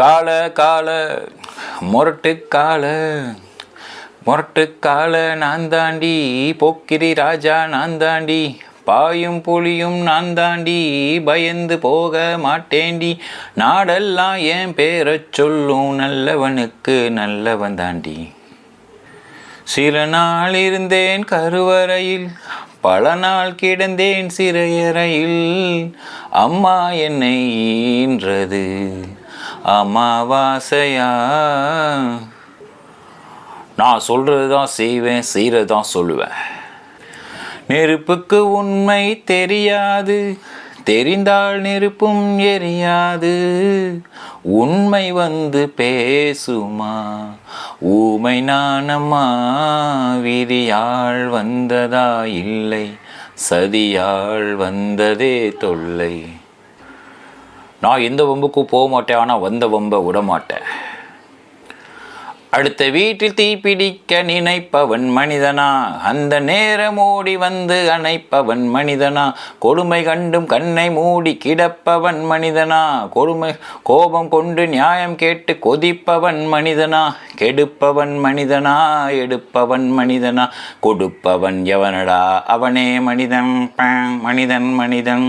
கால கால முரட்டு கால முரட்டு கால நான் தாண்டி, போக்கிரி ராஜா நான் தாண்டி, பாயும் புலியும் நான் தாண்டி, பயந்து போக மாட்டேண்டி, நாடெல்லாம் என் பேரச் சொல்லும், நல்லவனுக்கு நல்லவன் தாண்டி. சில நாள் இருந்தேன் கருவறையில், பல நாள் கிடந்தேன் சிறையறையில், அம்மா என்னை ஈன்றது அமாவாசையா. நான் சொல்கிறது தான் செய்வேன், செய்கிறது தான் சொல்லுவேன். நெருப்புக்கு உண்மை தெரியாது, தெரிந்தால் நெருப்பும் எரியாது. உண்மை வந்து பேசுமா, ஊமை நானம்மா. விதியால் வந்ததா இல்லை, சதியால் வந்ததே தொல்லை. நான் எந்த வம்புக்கும் போக மாட்டேன், ஆனால் வந்த வம்பை விட மாட்டேன். அடுத்த வீட்டில் தீப்பிடிக்க நினைப்பவன் மனிதனா, அந்த நேரம் ஓடி வந்து அணைப்பவன் மனிதனா. கொடுமை கண்டும் கண்ணை மூடி கிடப்பவன் மனிதனா, கொடுமை கோபம் கொண்டு நியாயம் கேட்டு கொதிப்பவன் மனிதனா. கெடுப்பவன் மனிதனா, எடுப்பவன் மனிதனா, கொடுப்பவன் எவனடா அவனே மனிதன். மனிதன் மனிதன்.